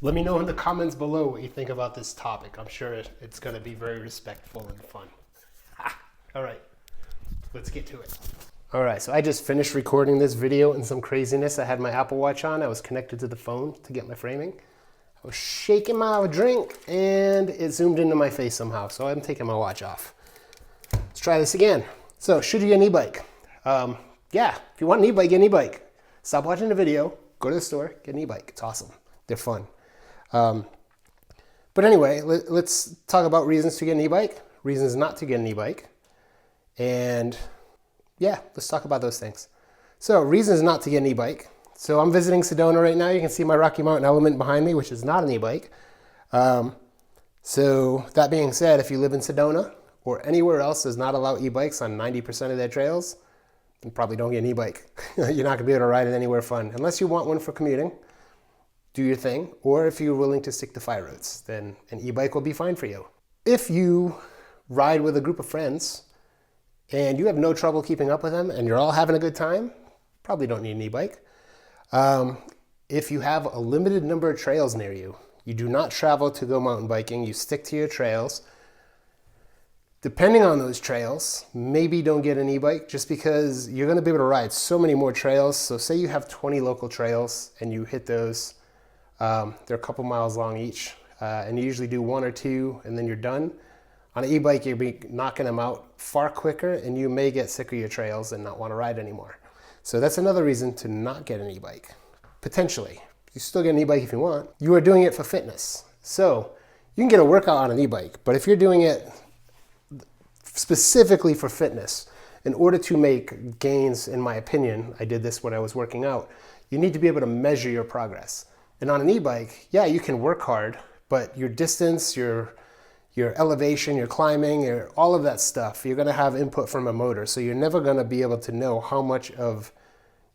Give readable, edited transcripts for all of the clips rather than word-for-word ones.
Let me know in the comments below what you think about this topic. I'm sure it's going to be very respectful and fun. All right, let's get to it. All right, so I just finished recording this video in some craziness. I had my Apple Watch on. I was connected to the phone to get my framing. I was shaking my drink and it zoomed into my face somehow, so I'm taking my watch off. Let's try this again. So, should you get an e-bike? Yeah, if you want an e-bike, get an e-bike. Stop watching the video, go to the store, get an e-bike. It's awesome. They're fun. But anyway, let's talk about reasons to get an e-bike, reasons not to get an e-bike, and yeah, let's talk about those things. So, reasons not to get an e-bike. So I'm visiting Sedona right now. You can see my Rocky Mountain Element behind me, which is not an e-bike. So that being said, if you live in Sedona or anywhere else does not allow e-bikes on 90% of their trails, then probably don't get an e-bike. You're not gonna be able to ride it anywhere fun. Unless you want one for commuting, do your thing. Or if you're willing to stick to fire roads, then an e-bike will be fine for you. If you ride with a group of friends and you have no trouble keeping up with them and you're all having a good time, probably don't need an e-bike. If you have a limited number of trails near you, you do not travel to go mountain biking, you stick to your trails. Depending on those trails, maybe don't get an e-bike just because you're going to be able to ride so many more trails. So say you have 20 local trails and you hit those, they're a couple miles long each, and you usually do one or two and then you're done. On an e-bike, you'll be knocking them out far quicker and you may get sick of your trails and not want to ride anymore. So that's another reason to not get an e-bike, potentially. You still get an e-bike if you want. You are doing it for fitness. So you can get a workout on an e-bike, but if you're doing it specifically for fitness, in order to make gains, in my opinion, I did this when I was working out, you need to be able to measure your progress. And on an e-bike, yeah, you can work hard, but your distance, your elevation, your climbing, all of that stuff, you're going to have input from a motor. So you're never going to be able to know how much of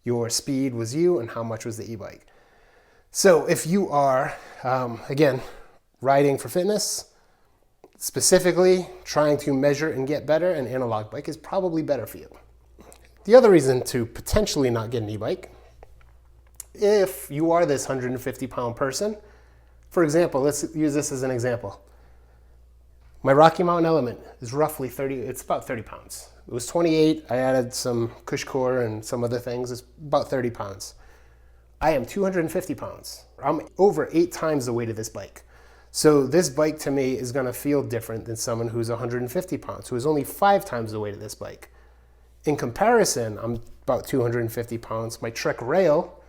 your speed was you and how much was the e-bike. So if you are, again, riding for fitness, specifically trying to measure and get better, an analog bike is probably better for you. The other reason to potentially not get an e-bike, if you are this 150-pound person, for example, let's use this as an example. My Rocky Mountain Element is roughly it's about 30 pounds. It was 28, I added some cush core and some other things, it's about 30 pounds. I am 250 pounds. I'm over 8 times the weight of this bike. So this bike to me is gonna feel different than someone who's 150 pounds, who is only 5 times the weight of this bike. In comparison, I'm about 250 pounds. My Trek rail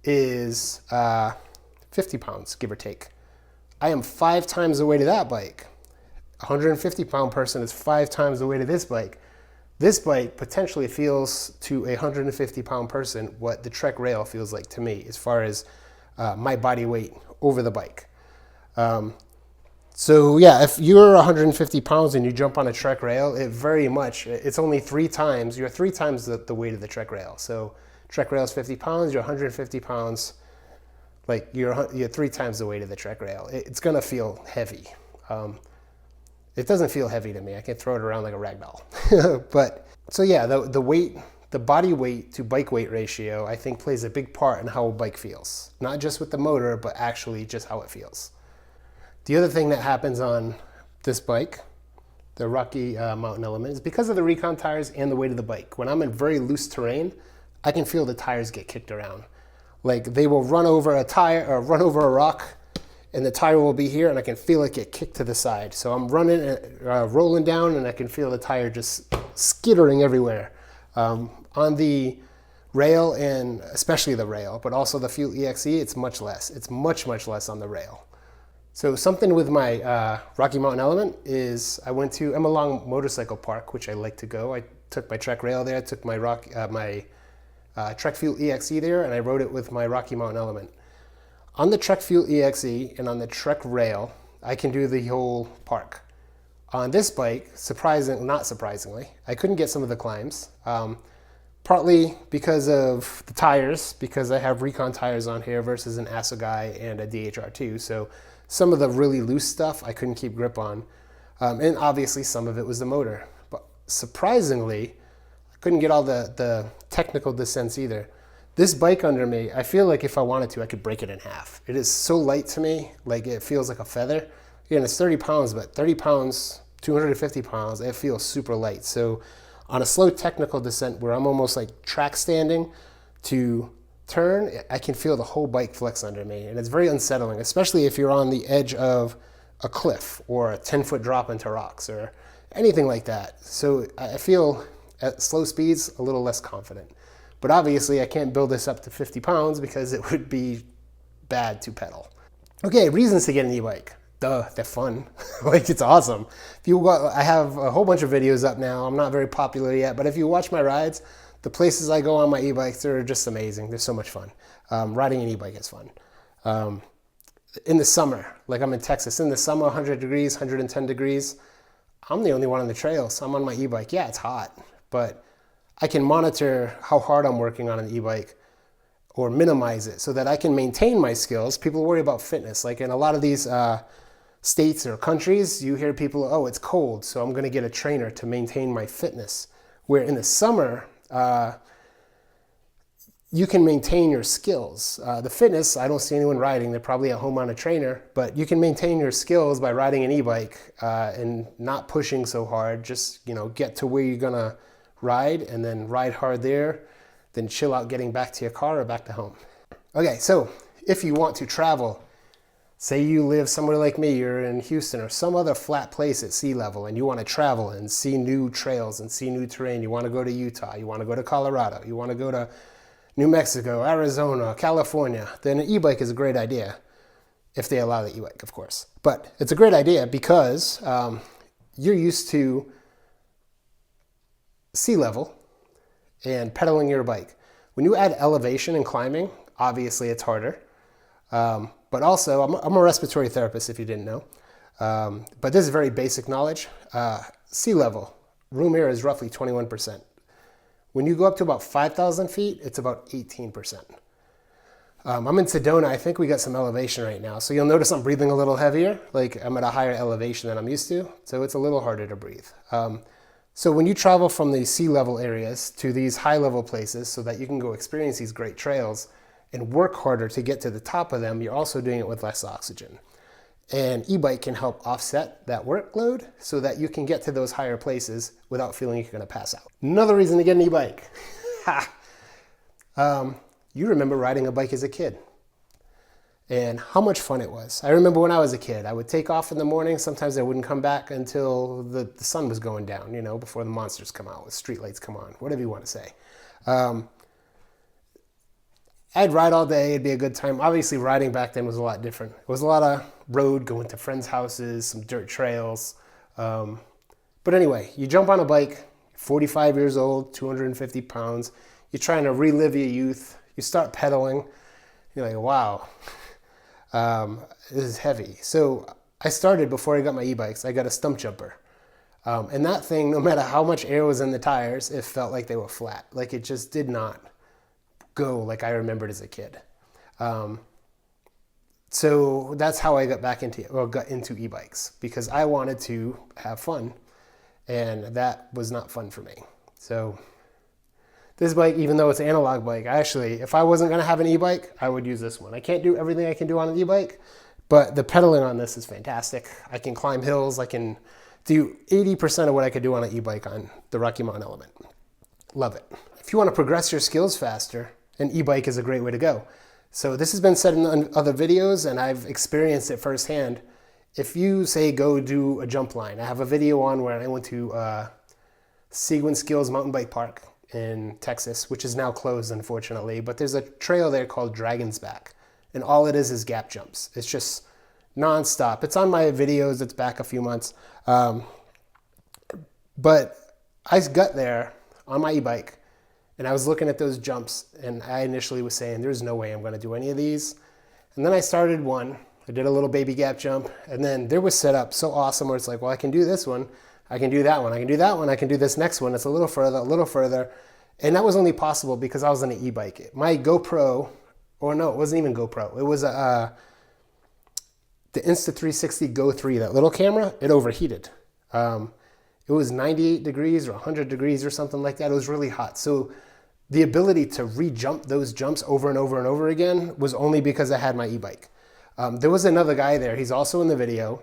is 50 pounds, give or take. I am 5 times the weight of that bike. A 150-pound person is 5 times the weight of this bike. This bike potentially feels to a 150-pound person what the Trek rail feels like to me as far as my body weight over the bike. So yeah, if you're 150 pounds and you jump on a Trek rail, it's only 3 times, you're 3 times the weight of the Trek rail. So Trek rail is 50 pounds, you're 150 pounds, like you're 3 times the weight of the Trek rail. It's gonna feel heavy. It doesn't feel heavy to me. I can throw it around like a rag doll. But so yeah, the body weight to bike weight ratio, I think plays a big part in how a bike feels. Not just with the motor, but actually just how it feels. The other thing that happens on this bike, the Rocky Mountain Element, is because of the Recon tires and the weight of the bike. When I'm in very loose terrain, I can feel the tires get kicked around. Like they will run over a tire or run over a rock, and the tire will be here and I can feel it get kicked to the side. So I'm running, rolling down and I can feel the tire just skittering everywhere. On the rail, and especially the rail, but also the Fuel EXE, it's much less. It's much, much less on the rail. So something with my Rocky Mountain Element is I went to Emma Long Motorcycle Park, which I like to go. I took my Trek rail there, I took my Trek Fuel EXE there, and I rode it with my Rocky Mountain Element. On the Trek Fuel EXE and on the Trek rail, I can do the whole park. On this bike, not surprisingly, I couldn't get some of the climbs. Partly because of the tires, because I have Recon tires on here versus an Assegai and a DHR2. So some of the really loose stuff I couldn't keep grip on. And obviously some of it was the motor. But surprisingly, I couldn't get all the technical descents either. This bike under me, I feel like if I wanted to, I could break it in half. It is so light to me, like it feels like a feather. Again, it's 30 pounds, but 30 pounds, 250 pounds, it feels super light. So on a slow technical descent where I'm almost like track standing to turn, I can feel the whole bike flex under me. And it's very unsettling, especially if you're on the edge of a cliff or a 10-foot drop into rocks or anything like that. So I feel at slow speeds a little less confident. But obviously I can't build this up to 50 pounds because it would be bad to pedal. Okay, reasons to get an e-bike. Duh, they're fun. Like, it's awesome. If you, I have a whole bunch of videos up now. I'm not very popular yet, but if you watch my rides, the places I go on my e-bikes, they're just amazing. They're so much fun. Riding an e-bike is fun. In the summer, like I'm in Texas, in the summer, 100 degrees, 110 degrees, I'm the only one on the trails. I'm on my e-bike. Yeah, it's hot, but I can monitor how hard I'm working on an e-bike or minimize it so that I can maintain my skills. People worry about fitness. Like in a lot of these states or countries, you hear people, oh, it's cold, so I'm gonna get a trainer to maintain my fitness. Where in the summer, you can maintain your skills. The fitness, I don't see anyone riding. They're probably at home on a trainer, but you can maintain your skills by riding an e-bike and not pushing so hard. Just, get to where you're gonna ride and then ride hard there, then chill out getting back to your car or back to home. Okay, so if you want to travel, say you live somewhere like me, you're in Houston or some other flat place at sea level and you want to travel and see new trails and see new terrain, you want to go to Utah, you want to go to Colorado, you want to go to New Mexico, Arizona, California, then an e-bike is a great idea, if they allow the e-bike, of course. But it's a great idea because you're used to sea level and pedaling your bike. When you add elevation and climbing, obviously it's harder. But also, I'm a respiratory therapist, if you didn't know. But this is very basic knowledge. Sea level, room air is roughly 21%. When you go up to about 5,000 feet, it's about 18%. I'm in Sedona. I think we got some elevation right now. So you'll notice I'm breathing a little heavier. Like I'm at a higher elevation than I'm used to. So it's a little harder to breathe. So when you travel from the sea level areas to these high level places so that you can go experience these great trails and work harder to get to the top of them, you're also doing it with less oxygen. And e-bike can help offset that workload so that you can get to those higher places without feeling you're gonna pass out. Another reason to get an e-bike. You remember riding a bike as a kid and how much fun it was. I remember when I was a kid, I would take off in the morning. Sometimes I wouldn't come back until the sun was going down, before the monsters come out, the street lights come on, whatever you want to say. I'd ride all day. It'd be a good time. Obviously, riding back then was a lot different. It was a lot of road, going to friends' houses, some dirt trails. But anyway, you jump on a bike, 45 years old, 250 pounds. You're trying to relive your youth. You start pedaling. You're like, wow, this is heavy. So I started before I got my e-bikes. I got a stump jumper. And that thing, no matter how much air was in the tires, it felt like they were flat. Like it just did not go like I remembered as a kid. So that's how I got into e-bikes, because I wanted to have fun, and that was not fun for me. So this bike, even though it's an analog bike, if I wasn't gonna have an e-bike, I would use this one. I can't do everything I can do on an e-bike, but the pedaling on this is fantastic. I can climb hills. I can do 80% of what I could do on an e-bike on the Rocky Mountain Element. Love it. If you want to progress your skills faster, an e-bike is a great way to go. So this has been said in other videos, and I've experienced it firsthand. If you say go do a jump line, I have a video on where I went to Seguin Skills Mountain Bike Park in Texas, which is now closed, unfortunately. But there's a trail there called Dragon's Back, and all it is gap jumps. It's just nonstop. It's on my videos. It's back a few months. But I got there on my e-bike, and I was looking at those jumps, and I initially was saying, there's no way I'm going to do any of these. And then I started one. I did a little baby gap jump, and then there was set up so awesome where it's like, well, I can do this one, I can do that one, I can do that one, I can do this next one. It's a little further. And that was only possible because I was on an e-bike. My GoPro, or no, it wasn't even GoPro. It was the Insta360 Go 3, that little camera, it overheated. It was 98 degrees or 100 degrees or something like that. It was really hot. So the ability to re-jump those jumps over and over and over again was only because I had my e-bike. There was another guy there, he's also in the video.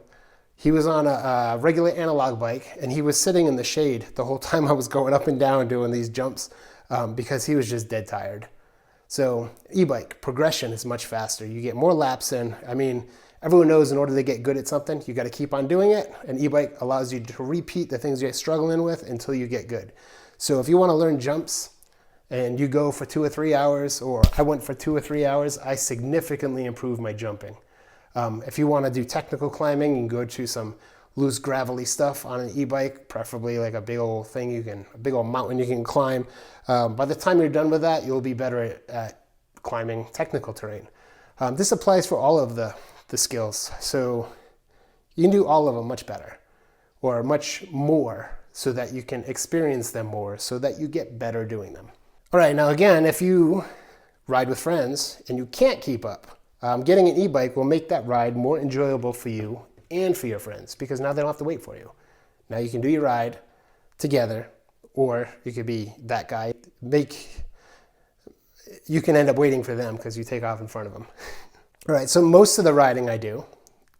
He was on a regular analog bike, and he was sitting in the shade the whole time I was going up and down doing these jumps because he was just dead tired. So e-bike, progression is much faster. You get more laps in. I mean, everyone knows in order to get good at something, you got to keep on doing it. And e-bike allows you to repeat the things you're struggling with until you get good. So if you want to learn jumps and you go for 2 or 3 hours, or I went for 2 or 3 hours, I significantly improved my jumping. If you want to do technical climbing, you can go to some loose gravelly stuff on an e-bike, preferably like a big old thing a big old mountain you can climb. By the time you're done with that, you'll be better at climbing technical terrain. This applies for all of the skills. So you can do all of them much better or much more so that you can experience them more so that you get better doing them. All right, now again, if you ride with friends and you can't keep up, getting an e-bike will make that ride more enjoyable for you and for your friends because now they don't have to wait for you. Now you can do your ride together, or you could be that guy. You can end up waiting for them because you take off in front of them. All right, so most of the riding I do,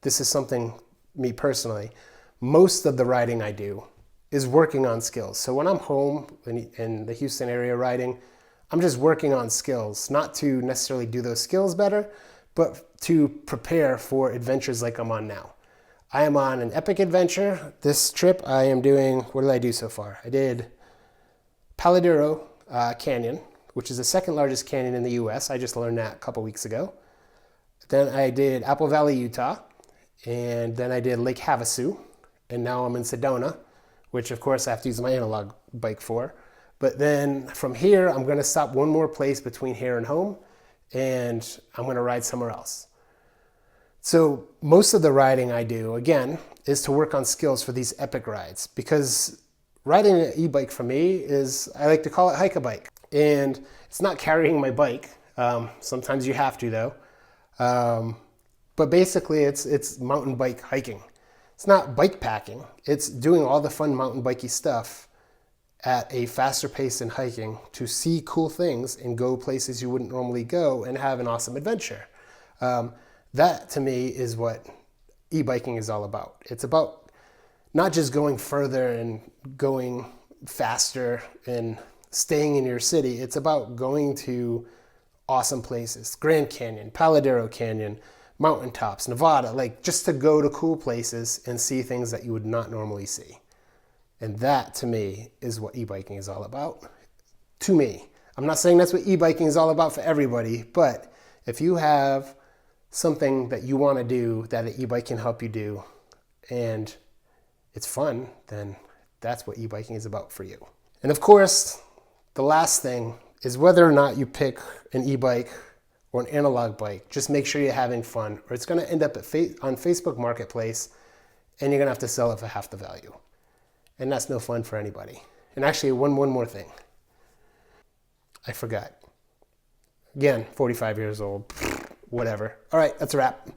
this is something, me personally, most of the riding I do is working on skills. So when I'm home in the Houston area riding, I'm just working on skills, not to necessarily do those skills better, but to prepare for adventures like I'm on now. I am on an epic adventure. This trip I am doing, what did I do so far? I did Paladero Canyon, which is the second largest canyon in the US. I just learned that a couple weeks ago. Then I did Apple Valley, Utah. And then I did Lake Havasu. And now I'm in Sedona, which of course I have to use my analog bike for. But then from here, I'm gonna stop one more place between here and home, and I'm gonna ride somewhere else. So most of the riding I do, again, is to work on skills for these epic rides, because riding an e-bike for me is, I like to call it hike-a-bike. And it's not carrying my bike. Sometimes you have to though. But basically it's mountain bike hiking. It's not bike packing. It's doing all the fun mountain bikey stuff at a faster pace than hiking to see cool things and go places you wouldn't normally go and have an awesome adventure. That to me is what e-biking is all about. It's about not just going further and going faster and staying in your city. It's about going to awesome places. Grand Canyon, Paladero Canyon, mountaintops, Nevada, like just to go to cool places and see things that you would not normally see. And that to me is what e-biking is all about. To me. I'm not saying that's what e-biking is all about for everybody, but if you have something that you want to do that an e-bike can help you do and it's fun, then that's what e-biking is about for you. And of course, the last thing is whether or not you pick an e-bike or an analog bike, just make sure you're having fun, or it's going to end up on Facebook Marketplace and you're going to have to sell it for half the value. And that's no fun for anybody. And actually, one more thing. I forgot. Again, 45 years old, whatever. All right, that's a wrap.